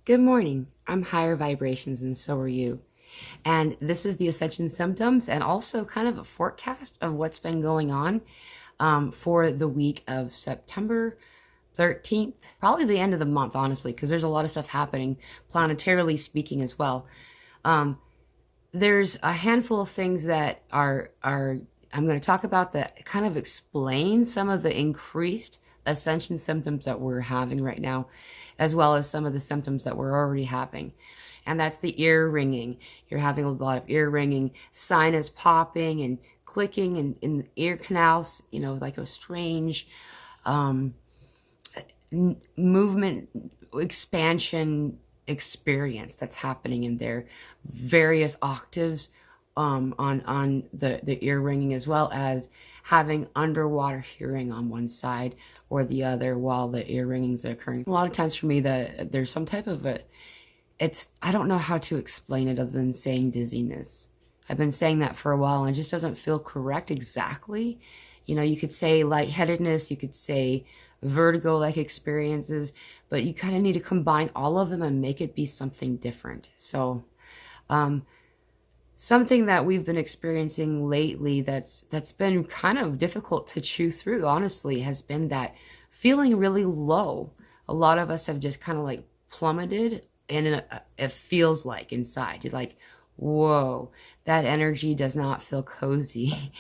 Good morning. I'm higher vibrations and so are you. And this is the Ascension Symptoms and also kind of a forecast of what's been going on for the week of September 13th, probably the end of the month, honestly, because there's a lot of stuff happening planetarily speaking as well. There's a handful of things that are I'm going to talk about that kind of explain some of the increased ascension symptoms that we're having right now, as well as some of the symptoms that we're already having. And that's the ear ringing. You're having a lot of ear ringing, sinus popping and clicking in the ear canals, like a strange movement, expansion experience that's happening in there. Various octaves on the ear ringing, as well as having underwater hearing on one side or the other while the ear ringings are occurring. A lot of times for me, there's some type of I don't know how to explain it other than saying dizziness. I've been saying that for a while and it just doesn't feel correct exactly. You could say lightheadedness, you could say vertigo-like experiences, but you kind of need to combine all of them and make it be something different. So, something that we've been experiencing lately that's been kind of difficult to chew through, honestly, has been that feeling really low. A lot of us have just kind of like plummeted, and it feels like inside. You're like, whoa, that energy does not feel cozy,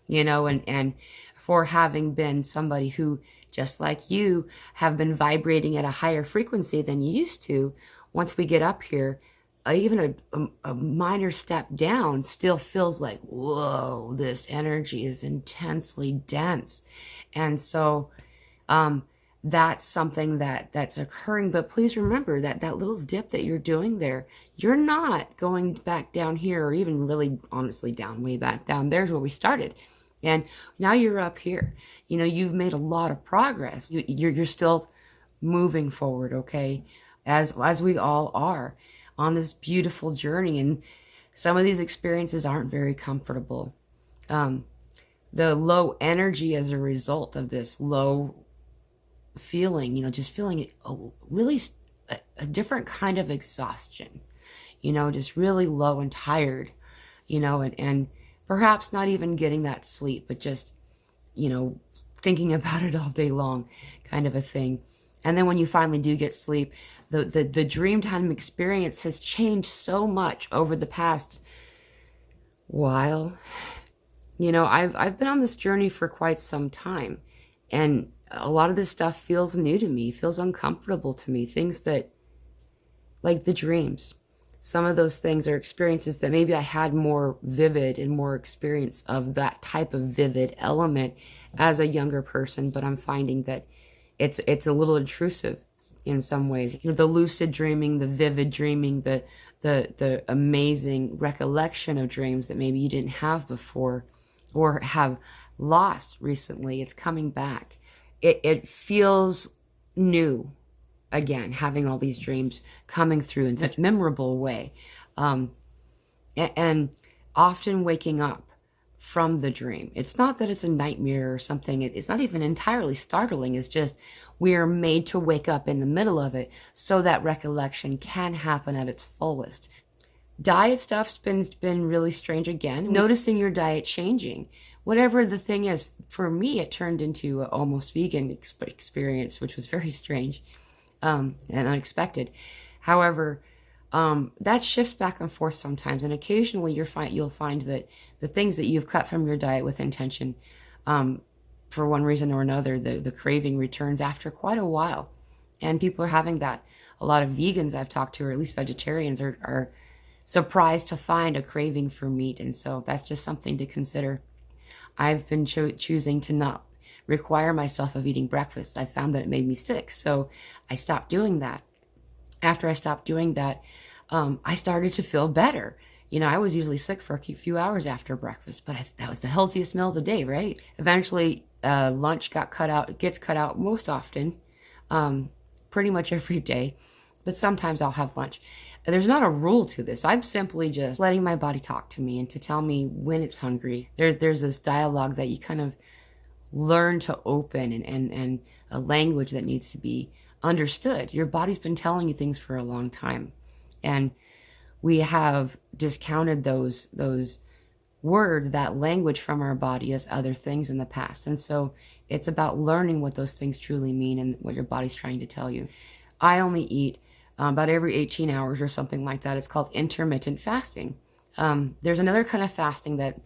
and for having been somebody who, just like you, have been vibrating at a higher frequency than you used to, once we get up here, even a minor step down still feels like, whoa, this energy is intensely dense. And so that's something that's occurring. But please remember that little dip that you're doing there, you're not going back down here, or even really honestly down, way back down. There's where we started. And now you're up here. You've made a lot of progress. You're still moving forward, okay? As we all are on this beautiful journey. And some of these experiences aren't very comfortable. The low energy as a result of this low feeling, just feeling a different kind of exhaustion, just really low and tired, and perhaps not even getting that sleep, but just, thinking about it all day long kind of a thing. And then when you finally do get sleep, the dream time experience has changed so much over the past while. I've been on this journey for quite some time, and a lot of this stuff feels new to me, feels uncomfortable to me. Things that, like the dreams, some of those things are experiences that maybe I had more vivid and more experience of that type of vivid element as a younger person, but I'm finding that it's a little intrusive in some ways. The lucid dreaming, the vivid dreaming, the amazing recollection of dreams that maybe you didn't have before or have lost recently. It's coming back. It feels new again, having all these dreams coming through in such a memorable way. And often waking up from the dream. It's not that it's a nightmare or something. It's not even entirely startling. It's just we are made to wake up in the middle of it so that recollection can happen at its fullest. Diet stuff's been really strange again. Noticing your diet changing. Whatever the thing is, for me, it turned into an almost vegan experience, which was very strange and unexpected. However, that shifts back and forth sometimes, and occasionally you'll find that the things that you've cut from your diet with intention, for one reason or another, the craving returns after quite a while. And people are having that. A lot of vegans I've talked to, or at least vegetarians, are surprised to find a craving for meat, and so that's just something to consider. I've been choosing to not require myself of eating breakfast. I found that it made me sick, so I stopped doing that. After I stopped doing that, I started to feel better. I was usually sick for a few hours after breakfast, but that was the healthiest meal of the day, right? Eventually, lunch gets cut out most often, pretty much every day, but sometimes I'll have lunch. There's not a rule to this. I'm simply just letting my body talk to me and to tell me when it's hungry. There's this dialogue that you kind of learn to open, and a language that needs to be understood. Your body's been telling you things for a long time. And we have discounted those words, that language from our body as other things in the past. And so it's about learning what those things truly mean and what your body's trying to tell you. I only eat about every 18 hours or something like that. It's called intermittent fasting. There's another kind of fasting that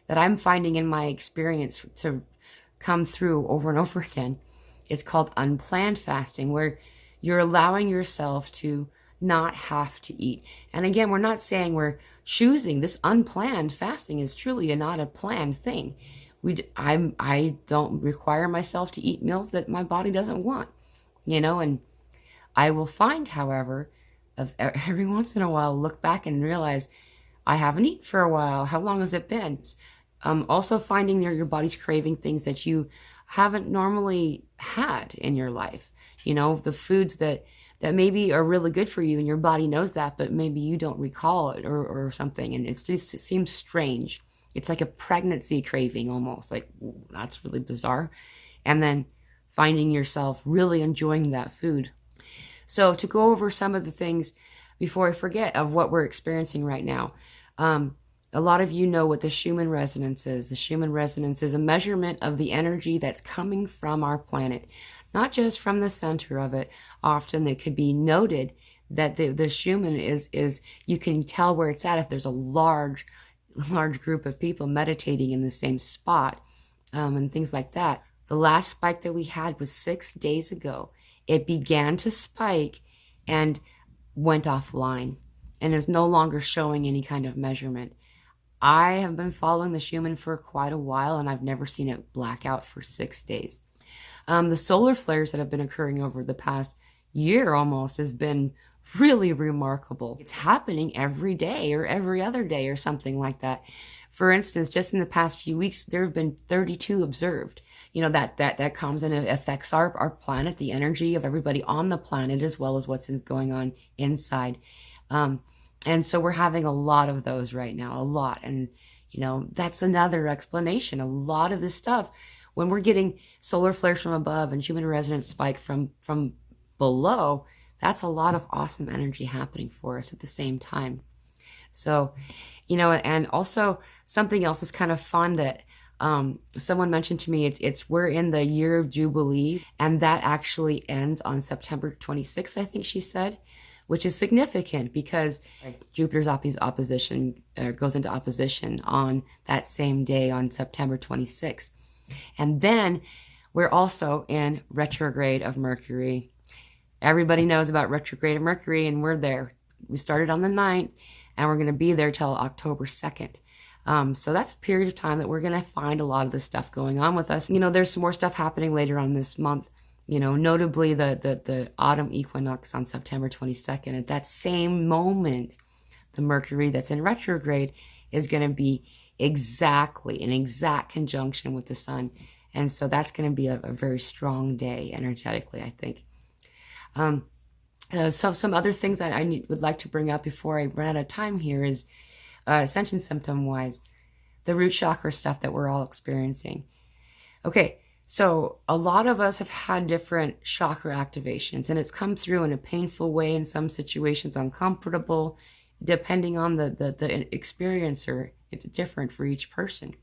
I'm finding in my experience to come through over and over again. It's called unplanned fasting, where you're allowing yourself to not have to eat. And again, we're not saying we're choosing. This unplanned fasting is truly not a planned thing. I don't require myself to eat meals that my body doesn't want, and I will find, however, of every once in a while, look back and realize I haven't eaten for a while. How long has it been? Also finding your body's craving things that you haven't normally had in your life. The foods that maybe are really good for you and your body knows that, but maybe you don't recall it or something. And it seems strange. It's like a pregnancy craving almost. Like, that's really bizarre. And then finding yourself really enjoying that food. So to go over some of the things before I forget of what we're experiencing right now. A lot of you know what the Schumann resonance is. The Schumann resonance is a measurement of the energy that's coming from our planet, not just from the center of it. Often it could be noted that the Schumann is you can tell where it's at if there's a large group of people meditating in the same spot, and things like that. The last spike that we had was 6 days ago. It began to spike and went offline and is no longer showing any kind of measurement. I have been following the Schumann for quite a while, and I've never seen it black out for 6 days. The solar flares that have been occurring over the past year almost has been really remarkable. It's happening every day or every other day or something like that. For instance, just in the past few weeks, there have been 32 observed. That comes and it affects our planet, the energy of everybody on the planet, as well as what's going on inside. And so we're having a lot of those right now, a lot. And, that's another explanation. A lot of this stuff, when we're getting solar flares from above and Schumann resonance spike from below, that's a lot of awesome energy happening for us at the same time. So, and also something else is kind of fun that someone mentioned to me. It's we're in the year of Jubilee, and that actually ends on September 26th, I think she said, which is significant because Jupiter's opposition goes into opposition on that same day on September 26th. And then we're also in retrograde of Mercury. Everybody knows about retrograde of Mercury, and we're there. We started on the 9th, and we're going to be there till October 2nd. So that's a period of time that we're going to find a lot of this stuff going on with us. There's some more stuff happening later on this month. Notably the autumn equinox on September 22nd. At that same moment, the Mercury that's in retrograde is going to be exactly an exact conjunction with the sun. And so that's going to be a very strong day energetically, I think. So some other things that I would like to bring up before I run out of time here is Ascension symptom wise, the root chakra stuff that we're all experiencing. Okay, so a lot of us have had different chakra activations, and it's come through in a painful way, in some situations uncomfortable, depending on the experiencer. It's different for each person.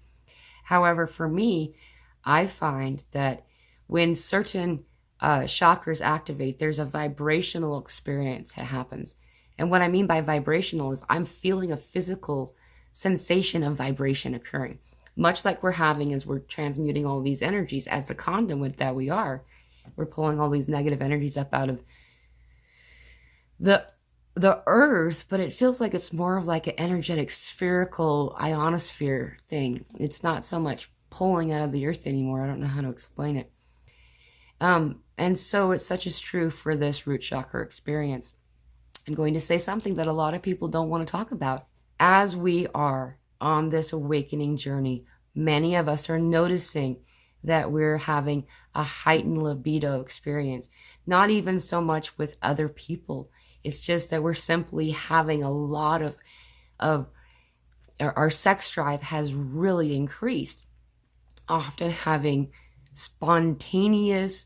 However, for me, I find that when certain chakras activate, there's a vibrational experience that happens. And what I mean by vibrational is I'm feeling a physical sensation of vibration occurring, much like we're having as we're transmuting all these energies as the conduit that we are. We're pulling all these negative energies up out of the earth, but it feels like it's more of like an energetic spherical ionosphere thing. It's not so much pulling out of the earth anymore. I don't know how to explain it. And so it's such as true for this root chakra experience. I'm going to say something that a lot of people don't want to talk about. As we are on this awakening journey, many of us are noticing that we're having a heightened libido experience. Not even so much with other people. It's just that we're simply having a lot of our sex drive has really increased. Often having spontaneous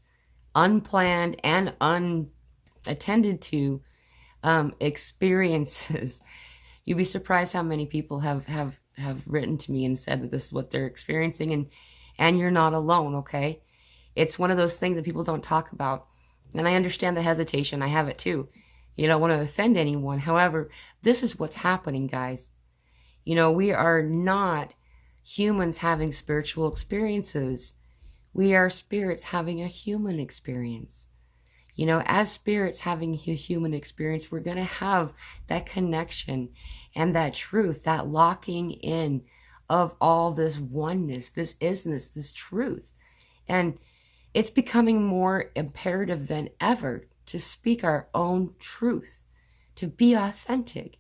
unplanned and unattended to experiences. You'd be surprised how many people have written to me and said that this is what they're experiencing, and you're not alone, okay? It's one of those things that people don't talk about. And I understand the hesitation. I have it too. You don't want to offend anyone. However, this is what's happening, guys. We are not humans having spiritual experiences. We are spirits having a human experience. As spirits having a human experience, we're going to have that connection and that truth, that locking in of all this oneness, this isness, this truth. And it's becoming more imperative than ever to speak our own truth, to be authentic,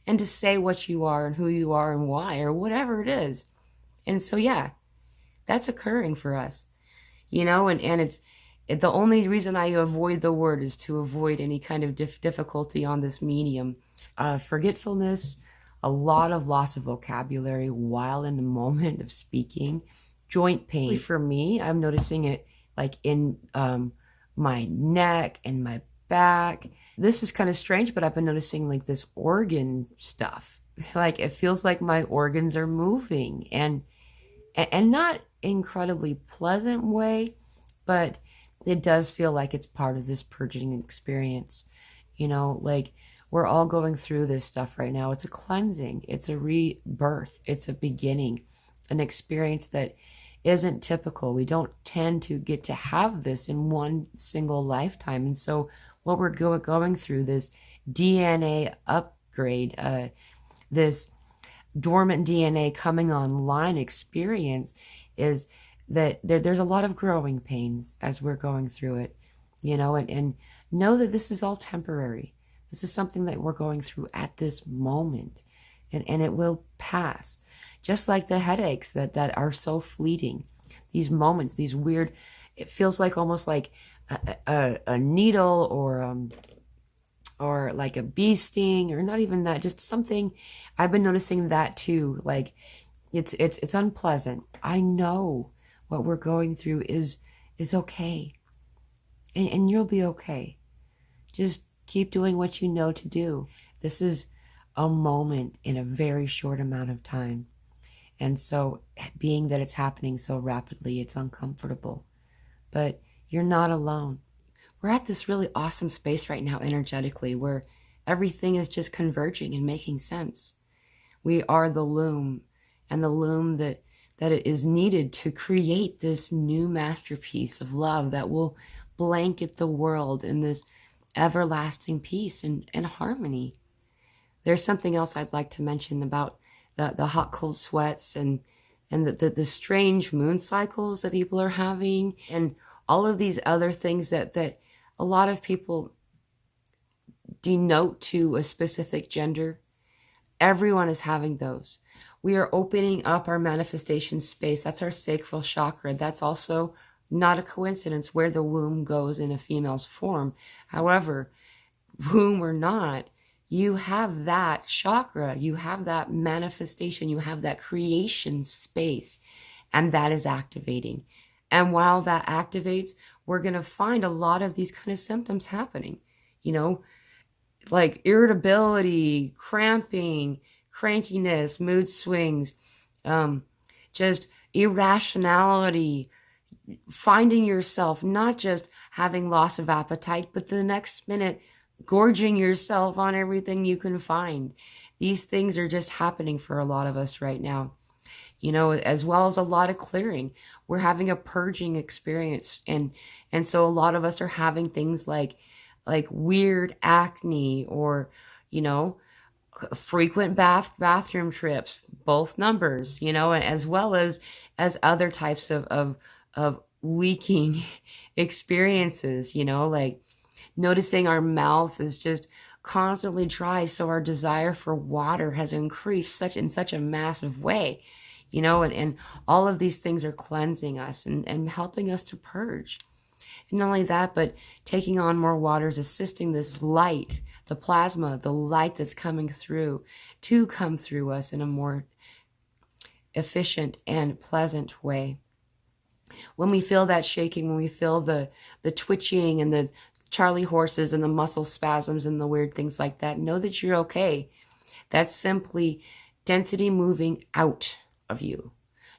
and to say what you are and who you are and why, or whatever it is. And so, yeah, that's occurring for us, and it's the only reason I avoid the word is to avoid any kind of difficulty on this medium. Forgetfulness, a lot of loss of vocabulary while in the moment of speaking, joint pain. For me, I'm noticing it like in my neck and my back. This is kind of strange, but I've been noticing like this organ stuff. Like it feels like my organs are moving, and not incredibly pleasant way, but it does feel like it's part of this purging experience. Like we're all going through this stuff right now. It's a cleansing. It's a rebirth. It's a beginning, an experience that isn't typical. We don't tend to get to have this in one single lifetime. And so what we're going through, this DNA upgrade, this dormant DNA coming online experience, is that there's a lot of growing pains as we're going through it, and know that this is all temporary. This is something that we're going through at this moment, and it will pass. Just like the headaches that are so fleeting, these moments, these weird, it feels like almost like a needle or like a bee sting, or not even that, just something. I've been noticing that too. Like it's unpleasant. I know what we're going through is okay, and you'll be okay. Just keep doing what you know to do. This is a moment in a very short amount of time. And so being that it's happening so rapidly, it's uncomfortable, but you're not alone. We're at this really awesome space right now energetically where everything is just converging and making sense. We are the loom, and the loom that it is needed to create this new masterpiece of love that will blanket the world in this everlasting peace and harmony. There's something else I'd like to mention about the hot cold sweats and the strange moon cycles that people are having, and all of these other things that a lot of people denote to a specific gender. Everyone is having those. We are opening up our manifestation space. That's our sacral chakra. That's also not a coincidence where the womb goes in a female's form. However, womb or not, you have that chakra, you have that manifestation, you have that creation space, and that is activating. And while that activates, we're going to find a lot of these kind of symptoms happening, like irritability, cramping, crankiness, mood swings, just irrationality, finding yourself not just having loss of appetite, but the next minute gorging yourself on everything you can find. These things are just happening for a lot of us right now, as well as a lot of clearing. We're having a purging experience. And so a lot of us are having things like weird acne, or, frequent bathroom trips, both numbers, as well as other types of leaking experiences, like noticing our mouth is just constantly dry. So our desire for water has increased in such a massive way, and all of these things are cleansing us and helping us to purge. And not only that, but taking on more water is assisting this light, the plasma, the light that's coming through, to come through us in a more efficient and pleasant way. When we feel that shaking, when we feel the twitching and the Charlie horses and the muscle spasms and the weird things like that, know that you're okay. That's simply density moving out of you,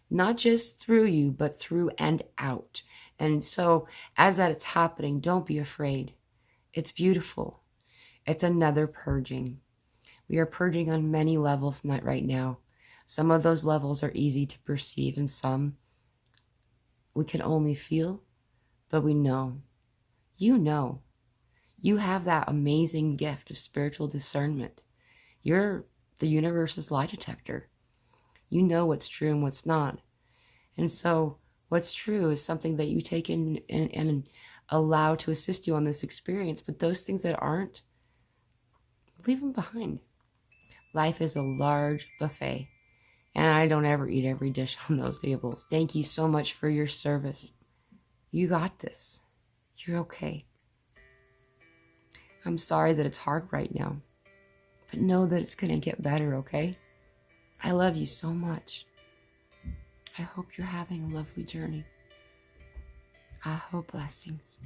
not just through you, but through and out. And so as that is happening, don't be afraid. It's beautiful. It's another purging. We are purging on many levels right now. Some of those levels are easy to perceive, and some we can only feel, but we know. You know. You have that amazing gift of spiritual discernment. You're the universe's lie detector. You know what's true and what's not. And so what's true is something that you take in and allow to assist you on this experience. But those things that aren't, leave them behind. Life is a large buffet, and I don't ever eat every dish on those tables. Thank you so much for your service. You got this. You're okay. I'm sorry that it's hard right now, but know that it's going to get better, okay? I love you so much. I hope you're having a lovely journey. I hope blessings.